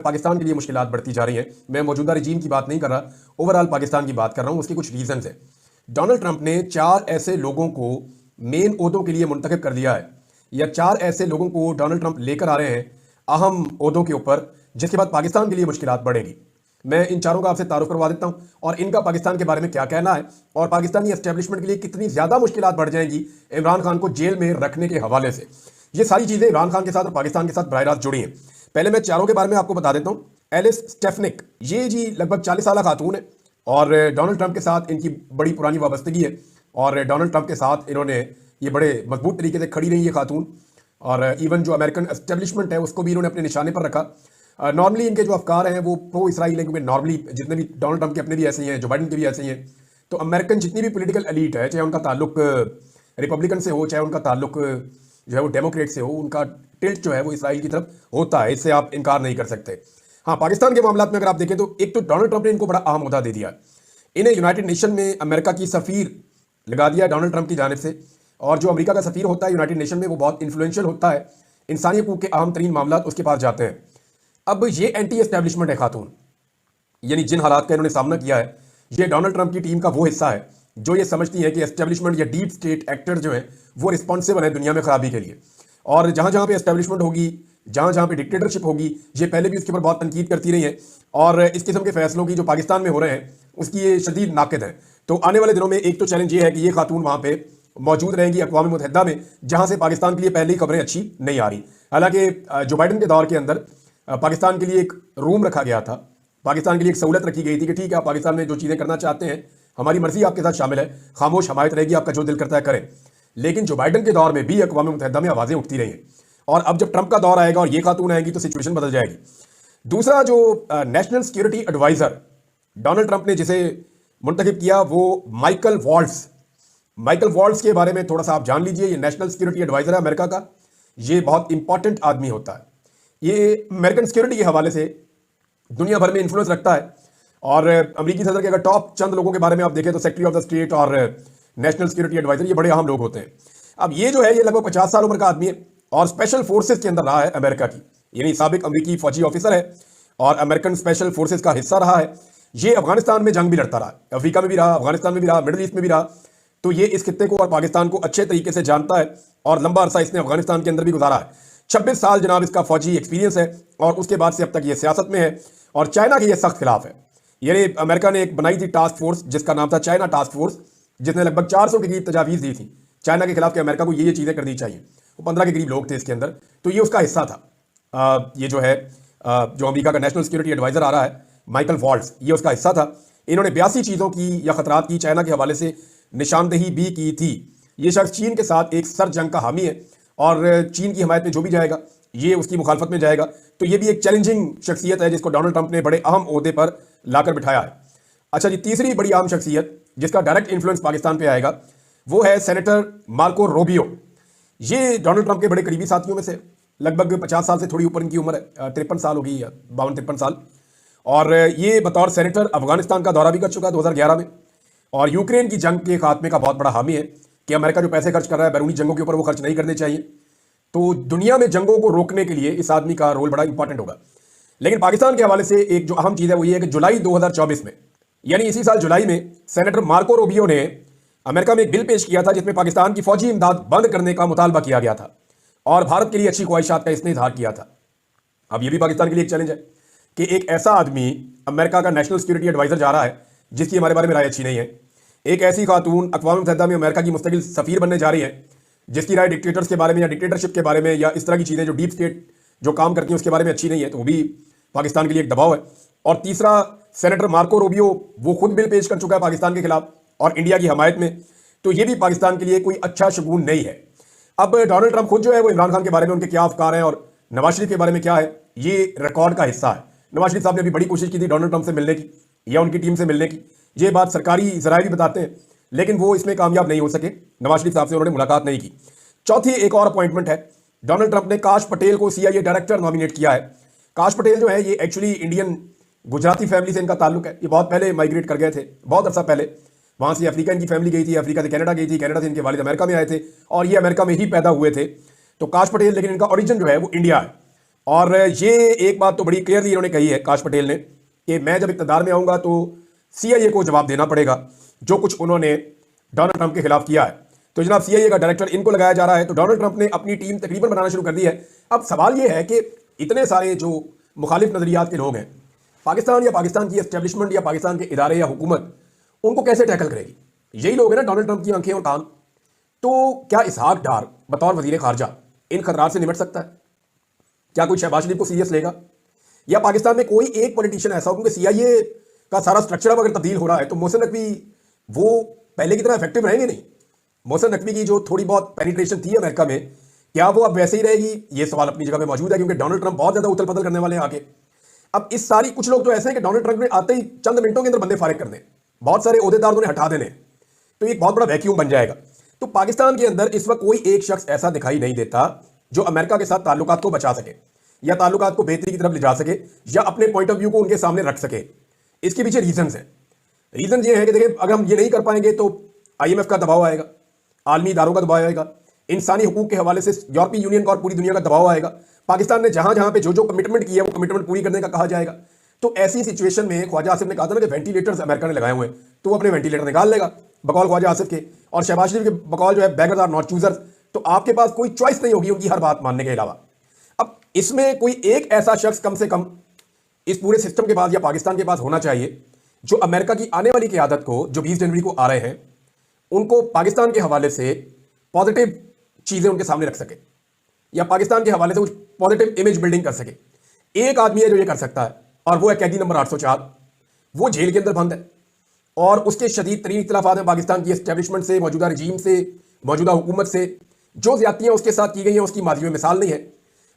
पाकिस्तान के लिए मुश्किलात बढ़ती जा रही हैं। मैं मौजूदा रजीम की बात नहीं कर रहा, ओवरऑल पाकिस्तान की बात कर रहा हूं। उसके कुछ रीजंस हैं। डोनाल्ड ट्रंप ने 4 ऐसे लोगों को मेन ओहदों के लिए मुंतखब कर दिया है, या 4 ऐसे लोगों को डोनाल्ड ट्रंप लेकर आ रहे हैं अहम ओहदों के ऊपर, जिसके बाद पाकिस्तान के लिए मुश्किलात बढ़ेगी। मैं इन चारों का आपसे तारुफ करवा देता हूं और इनका पाकिस्तान के बारे में क्या कहना है और पाकिस्तानी एस्टेब्लिशमेंट के लिए कितनी ज्यादा मुश्किलात बढ़ जाएंगी इमरान खान को जेल में रखने के हवाले से। ये सारी चीजें इमरान खान के साथ और पाकिस्तान के साथ बराह रास्त जुड़ी हैं। पहले मैं चारों के बारे में आपको बता देता हूं। एलिस स्टेफनिक, ये जी लगभग 40 साल खातून है और डोनाल्ड ट्रंप के साथ इनकी बड़ी पुरानी वाबस्तगी है और डोनाल्ड ट्रंप के साथ इन्होंने ये बड़े मजबूत तरीके से खड़ी रही है खातून, और इवन जो अमेरिकन एस्टेब्लिशमेंट है उसको भी इन्होंने अपने निशाने पर रखा। नॉर्मली इनके जो अफकार हैं वो प्रो इसराइल है, क्योंकि नॉर्मली जितने भी डोनाल्ड ट्रंप के अपने भी ऐसे ही हैं, जो बाइडन के भी ऐसे ही हैं। तो अमेरिकन जितनी भी पॉलिटिकल एलीट है, चाहे उनका ताल्लुक रिपब्लिकन से हो, चाहे उनका ताल्लुक जो है वो डेमोक्रेट से हो, उनका टिल्ट जो है वो इसराइल की तरफ होता है। इससे आप इनकार नहीं कर सकते। हाँ, पाकिस्तान के मामला में अगर आप देखें तो एक तो डोनाल्ड ट्रंप ने इनको बड़ा अहम ओहदा दे दिया। इन्हें यूनाइटेड नेशन में अमेरिका की सफ़ीर लगा दिया डोनाल्ड ट्रंप की जानिब से, और जो अमेरिका का सफ़ीर होता है यूनाइटेड नेशन में वो बहुत इन्फ्लुएंशियल होता है, इंसानी हकूक़ के अहम तरीन मामला उसके पास जाते हैं। अब ये एंटी एस्टेब्लिशमेंट है खातून, यानी जिन हालात का इन्होंने सामना किया है, ये डोनाल्ड ट्रंप की टीम का वो हिस्सा है जो ये समझती है कि एस्टेब्लिशमेंट या डीप स्टेट एक्टर जो है वो रिस्पॉन्सिबल है दुनिया में खराबी के लिए। और जहाँ जहाँ पे एस्टेब्लिशमेंट होगी, जहाँ जहाँ पे डिक्टेटरशिप होगी, ये पहले भी उसके ऊपर बहुत तनकीद करती रही है और इस किस्म के फैसलों की जो पाकिस्तान में हो रहे हैं उसकी ये शदीद नाक़िद है। तो आने वाले दिनों में एक तो चैलेंज ये है कि ये खातून वहाँ पे मौजूद रहेंगी अक़वाम मुत्तहिदा में, जहाँ से पाकिस्तान के लिए पहले ही खबरें अच्छी नहीं आ रही। हालांकि जो बाइडन के दौर के अंदर पाकिस्तान के लिए एक रूम रखा गया था, पाकिस्तान के लिए एक सहूलत रखी गई थी कि ठीक है, आप पाकिस्तान में जो चीज़ें करना चाहते हैं हमारी मर्जी आपके साथ शामिल है, खामोश हमायत रहेगी, आपका जो दिल करता है करें। लेकिन जो बाइडन के दौर में भी अक़वाम मुत्तहिदा में आवाज़ें उठती रही हैं, और अब जब ट्रंप का दौर आएगा और ये खातून आएंगी तो सिचुएशन बदल जाएगी। दूसरा, जो national security adviser Donald Trump ने जिसे मुंतखब किया वो माइकल वॉल्ट्स के बारे में थोड़ा सा आप जान लीजिए। ये नेशनल सिक्योरिटी एडवाइज़र है अमेरिका का। ये बहुत इंपॉर्टेंट आदमी होता है। ये अमेरिकन सिक्योरिटी के हवाले से दुनिया भर में इन्फ्लुएंस रखता है, और अमेरिकी सदर के अगर टॉप चंद लोगों के बारे में आप देखें तो सेक्रेटरी ऑफ द स्टेट और नेशनल सिक्योरिटी एडवाइजर ये बड़े अहम लोग होते हैं। अब ये जो है ये लगभग 50 साल उम्र का आदमी है और स्पेशल फोर्सेस के अंदर रहा है अमेरिका की, यानी साबिक अमेरिकी फौजी ऑफिसर है और अमेरिकन स्पेशल फोर्सेस का हिस्सा रहा है। ये अफगानिस्तान में जंग भी लड़ता रहा, अफ्रीका में भी रहा, अफगानिस्तान में भी रहा, मिडल ईस्ट में भी रहा। तो ये इस खित्ते को और पाकिस्तान को अच्छे तरीके से जानता है और लंबा अरसा इसने अफगानिस्तान के अंदर भी गुजारा है। 26 साल जनाब इसका फौजी एक्सपीरियंस है और उसके बाद से अब तक ये सियासत में है और चाइना के ये सख्त खिलाफ है। यानी अमेरिका ने एक बनाई थी टास्क फोर्स जिसका नाम था चाइना टास्क फोर्स, जिसने लगभग 400 के करीब तजावीज़ दी थी चाइना के खिलाफ कि अमेरिका को ये चीज़ें करनी चाहिए। वो 15 के करीब लोग थे इसके अंदर, तो ये उसका हिस्सा था। ये जो है जो अमेरिका का नेशनल सिक्योरिटी एडवाइज़र आ रहा है माइकल वॉल्ट्स, ये उसका हिस्सा था। इन्होंने 82 चीज़ों की या खतरात की चाइना के हवाले से निशानदेही भी की थी। ये शख्स चीन के साथ एक सर जंग का हामी है और चीन की हमायत में जो भी जाएगा ये उसकी मुखालफत में जाएगा। तो ये भी एक चैलेंजिंग शख्सियत है जिसको डोनाल्ड ट्रंप ने बड़े अहम ओहदे पर लाकर बिठाया है। अच्छा जी, तीसरी बड़ी अहम शख्सियत जिसका डायरेक्ट इन्फ्लुएंस पाकिस्तान पे आएगा वो है सेनेटर मार्को रूबियो। ये डोनाल्ड ट्रंप के बड़े करीबी साथियों में से, लगभग 50 साल से थोड़ी ऊपर इनकी उम्र है, 53 साल होगी या 52-53 साल। और ये बतौर सेनेटर अफगानिस्तान का दौरा भी कर चुका 2011 में, और यूक्रेन की जंग के खात्मे का बहुत बड़ा हामी है कि अमेरिका जो पैसे खर्च कर रहा है बैरूनी जंगों के ऊपर वो खर्च नहीं करने चाहिए। तो दुनिया में जंगों को रोकने के लिए इस आदमी का रोल बड़ा इंपॉर्टेंट होगा। लेकिन पाकिस्तान के हवाले से एक जो अहम चीज़ है वो ये है कि जुलाई 2024 में, यानी इसी साल जुलाई में, सेनेटर मार्को रूबियो ने अमेरिका में एक बिल पेश किया था जिसमें पाकिस्तान की फौजी इमदाद बंद करने का मुतालबा किया गया था और भारत के लिए अच्छी ख्वाहिशात का इसने इजहार किया था। अब ये भी पाकिस्तान के लिए एक चैलेंज है कि एक ऐसा आदमी अमेरिका का नेशनल सिक्योरिटी एडवाइजर जा रहा है जिसकी हमारे बारे में राय अच्छी नहीं है। एक ऐसी खातून अक़वाम मुत्तहिदा में अमेरिका की मुस्तकिल सफ़ीर बनने जा रही है जिसकी राय डिक्टेटर्स के बारे में या डिक्टेटरशिप के बारे में या इस तरह की चीज़ें जो डीप स्टेट जो काम करती हैं उसके बारे में अच्छी नहीं है, तो वो भी पाकिस्तान के लिए एक दबाव है। और तीसरा, सेनेटर मार्को रूबियो वो खुद बिल पेश कर चुका है पाकिस्तान के खिलाफ और इंडिया की हमायत में, तो ये भी पाकिस्तान के लिए कोई अच्छा शगुन नहीं है। अब डोनाल्ड ट्रंप खुद जो है वो इमरान खान के बारे में उनके क्या अफकार हैं और नवाज शरीफ के बारे में क्या है, ये रिकॉर्ड का हिस्सा है। नवाज शरीफ साहब ने अभी बड़ी कोशिश की थी डोनाल्ड ट्रंप से मिलने की या उनकी टीम से मिलने की, ये बात सरकारी ज़राए भी बताते हैं, लेकिन वो इसमें कामयाब नहीं हो सके। नवाज शरीफ साहब से उन्होंने मुलाकात नहीं की। चौथी एक और अपॉइंटमेंट है, डोनाल्ड ट्रंप ने काश पटेल को CIA डायरेक्टर नॉमिनेट किया है। काश पटेल जो है ये एक्चुअली इंडियन गुजराती फैमिली से इनका ताल्लुक है। ये बहुत पहले माइग्रेट कर गए थे, बहुत अर्सा पहले। वहाँ से अफ्रीका इनकी फैमिली गई थी, अफ्रीका से कनाडा गई थी, कनाडा से इनके वालिद अमेरिका में आए थे और ये अमेरिका में ही पैदा हुए थे। तो काश पटेल, लेकिन इनका ओरिजिन जो है वो इंडिया है और ये एक बात तो बड़ी क्लियरली इन्होंने कही है काश पटेल ने कि मैं जब इक़्तिदार में आऊंगा तो सीआईए को जवाब देना पड़ेगा जो कुछ उन्होंने डोनाल्ड ट्रंप के खिलाफ किया है। तो जनाब सीआईए का डायरेक्टर इनको लगाया जा रहा है। तो डोनाल्ड ट्रंप ने अपनी टीम तकरीबन बनाना शुरू कर दी है। अब सवाल यह है कि इतने सारे जो मुखालिफ नजरियात के लोग हैं, पाकिस्तान या पाकिस्तान की एस्टेब्लिशमेंट या पाकिस्तान के इदारे या हुकूमत उनको कैसे टैकल करेगी? यही लोग हैं ना डोनाल्ड ट्रंप की आंखें और कान। तो क्या इसहाक डार बतौर वजीर खारजा इन खतरात से निपट सकता है? क्या कोई शहबाज शरीफ को सीरियस लेगा? या पाकिस्तान में कोई एक पॉलिटिशियन ऐसा हो, क्योंकि सीआईए का सारा स्ट्रक्चर अगर तब्दील हो रहा है तो मोहसिन नकवी वो पहले की तरह इफेक्टिव रहेंगे नहीं। मोहसिन नकवी की जो थोड़ी बहुत पेनिट्रेशन थी अमेरिका में, क्या वो अब वैसे ही रहेगी? ये सवाल अपनी जगह पे मौजूद है, क्योंकि डोनाल्ड ट्रंप बहुत ज्यादा उथल पुथल करने वाले हैं आगे। अब इस सारी कुछ लोग तो ऐसे हैं कि डोनाल्ड ट्रंप ने आते ही चंद मिनटों के अंदर बंदे फारिग करने, बहुत सारे ओहदेदार उन्हें हटा देने, तो एक बहुत बड़ा वैक्यूम बन जाएगा। तो पाकिस्तान के अंदर इस वक्त कोई एक शख्स ऐसा दिखाई नहीं देता जो अमेरिका के साथ ताल्लुकात को बचा सके या ताल्लुकात को बेहतरी की तरफ ले जा सके या अपने पॉइंट ऑफ व्यू को उनके सामने रख सके। इसके पीछे रीजंस हैं। रीजन ये है कि देखिए, अगर हम ये नहीं कर पाएंगे तो आईएमएफ का दबाव आएगा, आलमी इदारों का दबाव आएगा, इंसानी हुकूक के हवाले से यूरोपीय यूनियन का और पूरी दुनिया का दबाव आएगा। पाकिस्तान ने जहां जहां पे जो जो कमिटमेंट किया वो कमिटमेंट पूरी करने का कहा जाएगा। तो ऐसी सिचुएशन में ख्वाजा आसिफ ने कहा था ना कि वेंटिलेटर्स अमेरिका ने लगाए हुए हैं, तो वो अपने वेंटिलेटर निकाल लेगा बकौल ख्वाजा आसिफ के, और शहबाज शरीफ के बकौल जो है बेगर्स आर नॉट चूजर्स। तो आपके पास कोई चॉइस नहीं होगी उनकी हर बात मानने के अलावा। अब इसमें कोई एक ऐसा शख्स कम से कम इस पूरे सिस्टम के पास या पाकिस्तान के पास होना चाहिए जो अमेरिका की आने वाली क़यादत को, जो 20 जनवरी को आ रहे हैं, उनको पाकिस्तान के हवाले से पॉजिटिव चीजें उनके सामने रख सके या पाकिस्तान के हवाले से कुछ पॉजिटिव इमेज बिल्डिंग कर सके। एक आदमी है जो ये कर सकता है और वो है कैदी नंबर 804। वो जेल के अंदर बंद है और उसके शदीद तरीन इख्तिलाफात हैं पाकिस्तान की एस्टेब्लिशमेंट से, मौजूदा रजीम से, मौजूदा हुकूमत से। जो ज्यादतियां उसके साथ की गई हैं उसकी माजी में मिसाल नहीं है।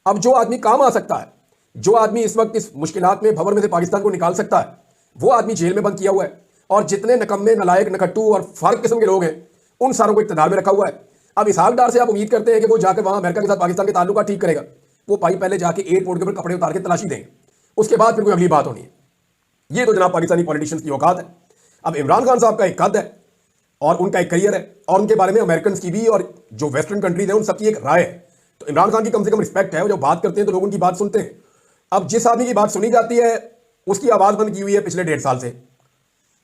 अब जो आदमी काम आ सकता है, जो आदमी इस वक्त इस मुश्किलात में भंवर में से पाकिस्तान को निकाल सकता है, वो आदमी जेल में बंद किया हुआ है। और जितने नकम्मे, नलायक, नकट्टू और फारक किस्म के लोग हैं उन सारों को इक़्तिदार में रखा हुआ है। अब इसहाक डार से आप उम्मीद करते हैं कि वो जाकर वहां अमेरिका के साथ पाकिस्तान के ताल्लुकात ठीक करेगा? वो भाई पहले जाके एयरपोर्ट के ऊपर कपड़े उतार के तलाशी देंगे, उसके बाद फिर कोई अगली बात होनी है। ये तो जनाब पाकिस्तानी पॉलिटिशियंस की औकात है। अब इमरान खान साहब का एक कद है और उनका एक करियर है और उनके बारे में अमेरिकन की भी और जो वेस्टर्न कंट्रीज हैं उन सबकी एक राय है। तो इमरान खान की कम से कम रिस्पेक्ट है, वो जब बात करते हैं तो लोग उनकी बात सुनते हैं। अब जिस आदमी की बात सुनी जाती है उसकी आवाज बंद की हुई है पिछले 1.5 साल से,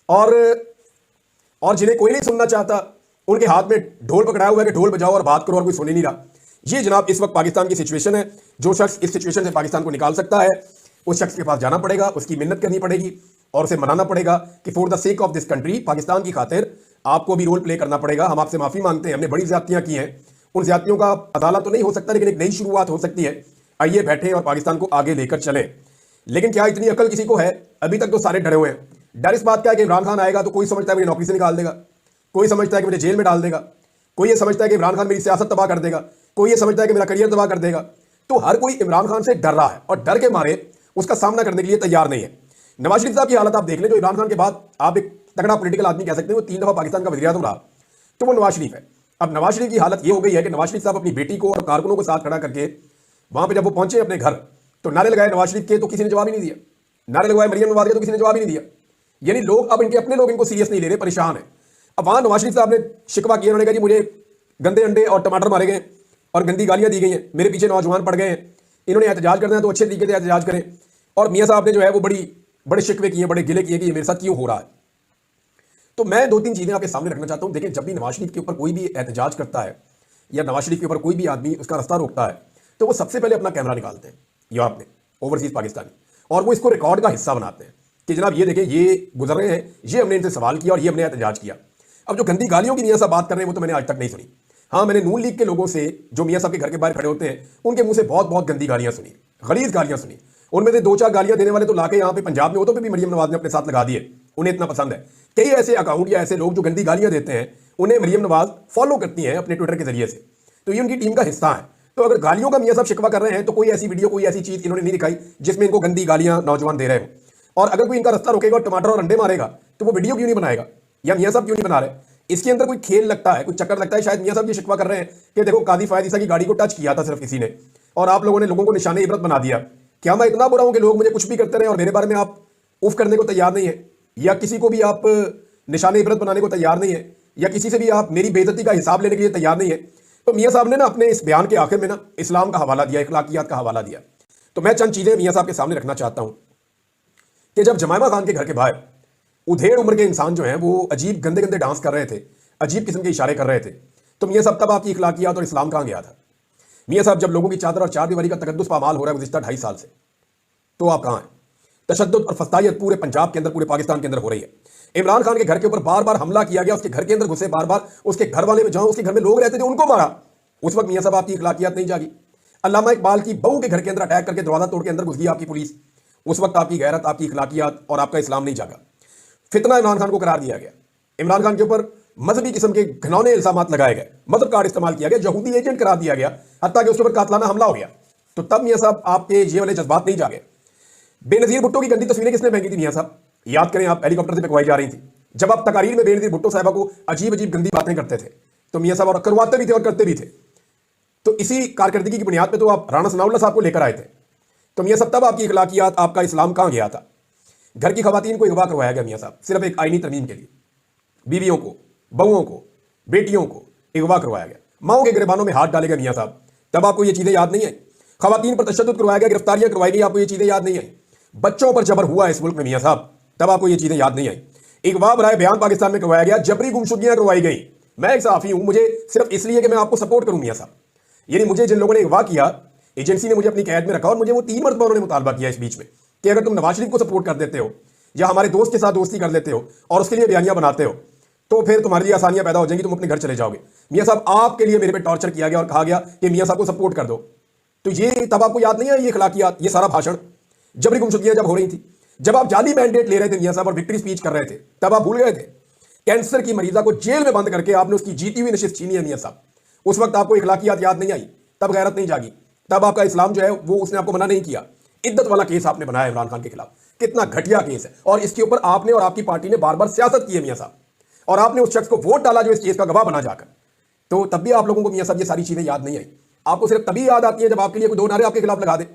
और जिन्हें कोई नहीं सुनना चाहता उनके हाथ में ढोल पकड़ाया हुआ है कि ढोल बजाओ और बात करो, और कोई सुन ही नहीं रहा। ये जनाब इस वक्त पाकिस्तान की सिचुएशन है। जो शख्स इस सिचुएशन से पाकिस्तान को निकाल सकता है उस शख्स के पास जाना पड़ेगा, उसकी मिन्नत करनी पड़ेगी और उसे मनाना पड़ेगा कि for the sake of this country, Pakistan की खातिर आपको भी रोल प्ले करना पड़ेगा। हम आपसे माफी मांगते हैं, हमने बड़ी ज्यादतियां की हैं, उन ज्यादतियों का अदालत तो नहीं हो सकता लेकिन एक नई शुरुआत हो सकती है। आइए बैठे और पाकिस्तान को आगे लेकर चलें। लेकिन क्या इतनी अकल किसी को है? अभी तक तो सारे डरे हुए हैं। डर इस बात का है कि इमरान खान आएगा तो कोई समझता है मुझे नौकरी से निकाल देगा, कोई समझता है कि मुझे जेल में डाल देगा, कोई ये समझता है कि इमरान खान मेरी सियासत तबाह कर देगा, कोई ये समझता है कि मेरा करियर तबाह कर देगा। तो हर कोई इमरान खान से डर रहा है और डर के मारे उसका सामना करने के लिए तैयार नहीं है। नवाज शरीफ साहब की हालत आप देख लें, जो इमरान खान के बाद आप एक तगड़ा पॉलिटिकल आदमी कह सकते हैं, वो 3 दफा पाकिस्तान का वज़ीर-ए-आज़म रहा, तो वो नवाज शरीफ है। अब नवाज शरीफ की हालत ये हो गई है कि नवाज शरीफ साहब अपनी बेटी को और कारकुनों को साथ खड़ा करके वहां पर जब वो पहुंचे अपने घर तो नारे लगाए नवाज शरीफ के, तो किसी ने जवाब ही नहीं दिया। नारे लगवाए मरियम नवाज के, तो किसी ने जवाब ही नहीं दिया। यानी लोग अब इनके अपने लोग इनको सीरियस नहीं ले रहे, परेशान है। अब वहां नवाज शरीफ साहब ने शिकवा किया, उन्होंने कहा जी मुझे गंदे अंडे और टमाटर मारे गए और गंदी गालियां दी गई हैं, मेरे पीछे नौजवान पड़ गए हैं, इन्होंने एहतजाज करना है तो अच्छे तरीके से एहतजाज करें। और मियाँ साहब ने जो है वो बड़े शिकवे किए, बड़े गिले किए कि ये मेरे साथ क्यों हो रहा है। तो मैं 2-3 चीजें आपके सामने रखना चाहता हूं। देखिए, जब भी नवाज शरीफ के ऊपर कोई भी एहतजाज करता है या नवाज शरीफ के ऊपर कोई भी आदमी उसका रास्ता रोकता है तो वो सबसे पहले अपना कैमरा निकालते हैं यूरोप में, ओवरसीज पाकिस्तानी, और वो इसको रिकॉर्ड का हिस्सा बनाते हैं कि जनाब ये देखें ये गुजर रहे हैं, ये हमने इनसे सवाल किया और ये हमने एहतजाज किया। अब जो गंदी गालियों की मियाँ साहब बात कर रहे हैं वो तो मैंने आज तक नहीं सुनी। हाँ, मैंने नून लीग के लोगों से जो मियाँ साहब के घर के बाहर खड़े होते हैं उनके मुंह से बहुत गंदी गालियां सुनी, गलीज गालियां सुनी। उनमें से 2-4 गालियां देने वाले तो लाके यहाँ पे पंजाब में होतों पे भी मरियम नवाज ने अपने साथ लगा दिए, उन्हें इतना पसंद है। कई ऐसे अकाउंट या ऐसे लोग जो गंदी गालियां देते हैं उन्हें मरियम नवाज फॉलो करती हैं अपने ट्विटर के जरिए से, तो ये उनकी टीम का हिस्सा है। तो अगर गालियों का मियाँ साहब शिकवा कर रहे हैं तो कोई ऐसी वीडियो, कोई ऐसी चीज इन्होंने नहीं दिखाई जिसमें इनको गंदी गालियां नौजवान दे रहे हो। और अगर कोई इनका रास्ता रोकेगा और टमाटर और अंडे मारेगा तो वो वीडियो क्यों नहीं बनाएगा या मियाँ साहब क्यों नहीं बना रहे? इसके अंदर कोई खेल लगता है, कुछ चक्कर लगता है। शायद मियाँ साहब ये शिकवा कर रहे हैं कि देखो कादी फायद ईसा की गाड़ी को टच किया था सिर्फ किसी ने और आप लोगों ने लोगों को निशाने इबरत बना दिया। क्या मैं इतना बुरा हूं कि लोग मुझे कुछ भी करते रहे और मेरे बारे में आप उफ करने को तैयार नहीं है, या किसी को भी आप निशाने इबरत बनाने को तैयार नहीं है, या किसी से भी आप मेरी बेइज्जती का हिसाब लेने के लिए तैयार नहीं है? तो मियाँ साहब ने ना अपने इस बयान के आखिर में ना इस्लाम का हवाला दिया, इखलाकियात का हवाला दिया। तो मैं चंद चीजें मियां साहब के सामने रखना चाहता हूं कि जब जमाइमा खान के घर के बाहर उधेड़ उम्र के इंसान जो हैं वो अजीब गंदे गंदे डांस कर रहे थे, अजीब किस्म के इशारे कर रहे थे, तो मियां साहब तब आपकी इखलाकियात और इस्लाम कहां गया था? मियां साहब जब लोगों की चादर और चारदीवारी का तकद्दुस पामाल हो रहा है गुज़िश्ता 2.5 साल से, तो आप कहां हैं? तशद्दुद और फस्तायत पूरे पंजाब के अंदर, पूरे पाकिस्तान के अंदर हो रही है। इमरान खान के घर के ऊपर बार बार हमला किया गया, उसके घर के अंदर घुसे, बार बार उसके घर वाले, जहां उसके घर में लोग रहते थे उनको मारा। उस वक्त मियां साहब आपकी इखलाकियात नहीं जागी। अल्लामा इकबाल की बहू के घर के अंदर अटैक करके दरवाजा तोड़ के अंदर घुस गई आपकी पुलिस। उस वक्त आपकी गैरत, आपकी इखलाकियात और आपका इस्लाम नहीं जागा। फितना इमरान खान को करार दिया गया। इमरान खान के ऊपर मजहबी किस्म के घिनौने इल्जामात लगाए गए, मजहब कार्ड इस्तेमाल किया गया, यहूदी एजेंट करार दिया गया, हत्ता कि उसके ऊपर कातलाना हमला हो गया। तो तब मियां साहब आपके ये वाले जज्बात नहीं जागे। बेनजीर भुट्टो की गंदी तस्वीरें किसने फेंकी थी मियां साहब? याद करें, आप हेलीकॉप्टर से फेंकवाई जा रही थी। जब आप तकारीर में बेनजीर भुट्टो साहबा को अजीब अजीब गंदी बातें करते थे तो मियां साहब और करवाते भी थे और करते भी थे। तो इसी कारकर्दगी की बुनियाद पे तो आप राणा सनाउल्लाह साहब को लेकर आए थे। तो मियां साहब तब आपकी इखलाकियात, आपका इस्लाम कहां गया था? घर की खवातीन को अगवा करवाया गया मियां साहब, सिर्फ एक आईनी तरमीम के लिए। बीवियों को, बहुओं को, बेटियों को अगवा करवाया गया, माओ के गिरबानों में हाथ डाले गए मियां साहब। तब आपको ये चीजें याद नहीं है? खवातीन पर तशद्दुद करवाया गया, गिरफ्तारियां करवाई गई, आपको ये चीजें याद नहीं है? बच्चों पर जबर हुआ इस मुल्क में मियां साहब, तब आपको ये चीजें याद नहीं आई? अगवा बराए बयान पाकिस्तान में करवाया गया, जबरी गुमशुदगियां करवाई गई। मैं एक सहाफी हूं, मुझे सिर्फ इसलिए कि मैं आपको सपोर्ट करूं मियां साहब, यानी मुझे जिन लोगों ने अगवा किया, एजेंसी ने मुझे अपनी कैद में रखा और मुझे वो 3 मरतबा उन्होंने मुतालबा किया इस बीच में कि अगर तुम नवाज शरीफ को सपोर्ट कर देते हो या हमारे दोस्त के साथ दोस्ती कर लेते हो और उसके लिए बयानियां बनाते हो तो फिर तुम्हारे लिए आसानियां पैदा हो जाएंगी, तुम अपने घर चले जाओगे। मियां साहब आपके लिए मेरे पे टॉर्चर किया गया और कहा गया कि मियां साहब को सपोर्ट कर दो। तो ये तब आपको याद नहीं है? ये इखलाकियात, ये सारा भाषण, जबरी गुमशुदगियां जब हो रही थी, जब आप जाली मैंडेट ले रहे थे मियां साहब और विक्ट्री स्पीच कर रहे थे, तब आप भूल गए थे? कैंसर की मरीजा को जेल में बंद करके आपने उसकी जीती हुई नशिस्त छीनी है मियां साहब। उस वक्त आपको इखलाकियात याद नहीं आई, तब गैरत नहीं जागी, तब आपका इस्लाम जो है वो उसने आपको मना नहीं किया। इद्दत वाला केस आपने बनाया इमरान खान के खिलाफ, कितना घटिया केस है, और इसके ऊपर आपने और आपकी पार्टी ने बार बार सियासत की है मियां साहब, और आपने उस शख्स को वोट डाला जो इस केस का गवाह बना जाकर। तो तब भी आप लोगों को मियां साहब ये सारी चीजें याद नहीं आई। आपको सिर्फ तभी याद आती है जब आपके लिए कोई 2 नारे आपके खिलाफ लगा दे।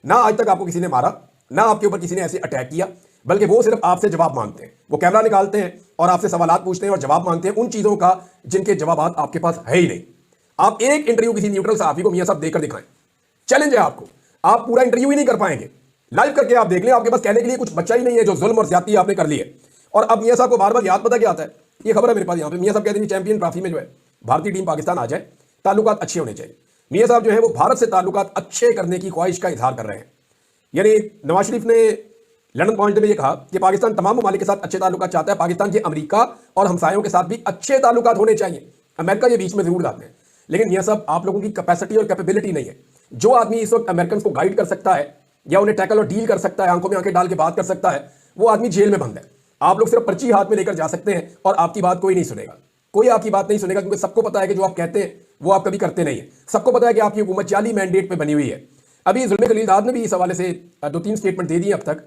ना आज तक आपको किसी ने मारा, ना आपके ऊपर किसी ने ऐसे अटैक किया, बल्कि वो सिर्फ आपसे जवाब मांगते हैं, वो कैमरा निकालते हैं और आपसे सवालात पूछते हैं और जवाब मांगते हैं उन चीजों का जिनके जवाब आपके पास है ही नहीं। आप एक इंटरव्यू किसी न्यूट्रल सहाफी को मियां साहब देकर दिखाएं, चैलेंज है आपको। आप पूरा इंटरव्यू ही नहीं कर पाएंगे, लाइव करके आप देख लें, आपके पास कहने के लिए कुछ बच्चा ही नहीं है जो जुल्म और ज्यादती आपने कर ली है। और अब मियां साहब को बार बार याद पता क्या आता है? ये खबर है मेरे पास यहाँ पे, मियां साहब कहते हैं चैंपियन ट्रॉफी में जो है भारतीय टीम पाकिस्तान आ जाए, ताल्लुकात अच्छे होने चाहिए। मियां साहब जो है वो भारत से ताल्लुकात अच्छे करने की ख्वाहिश का इजहार कर रहे हैं। यानी नवाज शरीफ ने लंदन पहुंचते में ये कहा कि पाकिस्तान तमाम ममालिक के साथ अच्छे ताल्लुकात चाहता है, पाकिस्तान के अमेरिका और हमसायों के साथ भी अच्छे ताल्लुकात होने चाहिए। अमेरिका ये बीच में जरूर लाते हैं, लेकिन मियां साहब आप लोगों की कैपेसिटी और कैपेबिलिटी नहीं है। जो आदमी इस वक्त अमेरिकन को गाइड कर सकता है या उन्हें टैकल और डील कर सकता है, आंखों में आंखें डाल के बात कर सकता है, वो आदमी जेल में बंद है। आप लोग सिर्फ पर्ची हाथ में लेकर जा सकते हैं और आपकी बात कोई नहीं सुनेगा, कोई आपकी बात नहीं सुनेगा, क्योंकि सबको पता है कि जो आप कहते हैं वो आप कभी करते नहीं है। सबको पता है कि आपकी हुकूमत जाली मैंडेट पे बनी हुई है। अभी जुल्म खलील दाद ने भी इस हवाले से 2-3 स्टेटमेंट दे दिए अब तक।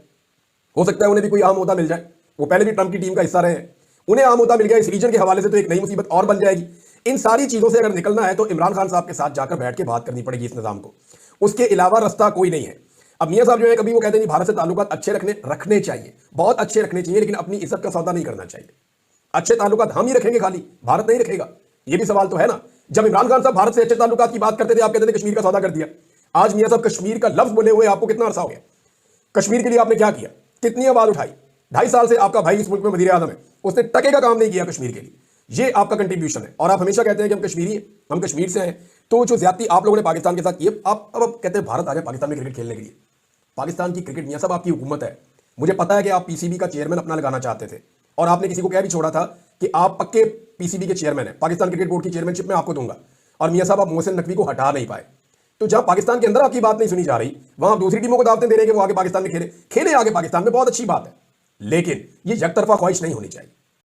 हो सकता है उन्हें भी कोई आम ओहदा मिल जाए, वो पहले भी ट्रंप की टीम का हिस्सा रहे हैं, उन्हें आम ओहदा मिल गया इस रीजन के हवाले से तो एक नई मुसीबत और बन जाएगी। इन सारी चीजों से अगर निकलना है तो इमरान खान साहब के साथ जाकर बैठ के बात करनी पड़ेगी इस निजाम को, उसके अलावा रास्ता कोई नहीं है। अब मियां साहब जो है कभी वो कहते हैं भारत से ताल्लुकात अच्छे रखने चाहिए, बहुत अच्छे रखने चाहिए, लेकिन अपनी इज्जत का सौदा नहीं करना चाहिए। अच्छे ताल्लुकात हम ही रखेंगे, खाली भारत नहीं रखेगा, ये भी सवाल तो है ना। जब इमरान खान साहब भारत से अच्छे ताल्लुकात की बात करते थे, आप कहते थे कश्मीर का सौदा कर दिया। आज मियां साहब कश्मीर का लफ्ज बोले हुए आपको कितना अरसा हो गया? कश्मीर के लिए आपने क्या किया? कितनी आवाज उठाई? 2.5 साल से आपका भाई इस मुल्क में वजीर आजम है, उसने टके का काम नहीं किया कश्मीर के लिए। ये आपका कंट्रीब्यूशन है, और आप हमेशा कहते हैं कि हम कश्मीरी हैं, हम कश्मीर से हैं। तो जो ज्यादती आप लोगों ने पाकिस्तान के साथ की, आप अब कहते हैं भारत आ जाए पाकिस्तान में क्रिकेट खेलने के लिए। पाकिस्तान की क्रिकेट मियां साहब आपकी हुकूमत है। मुझे पता है कि आप पीसीबी का चेयरमैन अपना लगाना चाहते थे, और आपने किसी को कह भी छोड़ा था कि आप पक्के पीसीबी के चेयरमैन हैं, पाकिस्तान क्रिकेट बोर्ड की चेयरमैनशिप में आपको दूंगा। और मियां साहब आप मोहसिन नकवी को हटा नहीं पाए। तो जहां पाकिस्तान के अंदर आपकी बात नहीं सुनी जा रही, वहां आप दूसरी टीमों को दावतें दे रहे हैं कि वो आगे पाकिस्तान में खेले आगे पाकिस्तान में, बहुत अच्छी बात है, लेकिन ये एक तरफा ख्वाहिश नहीं होनी चाहिए।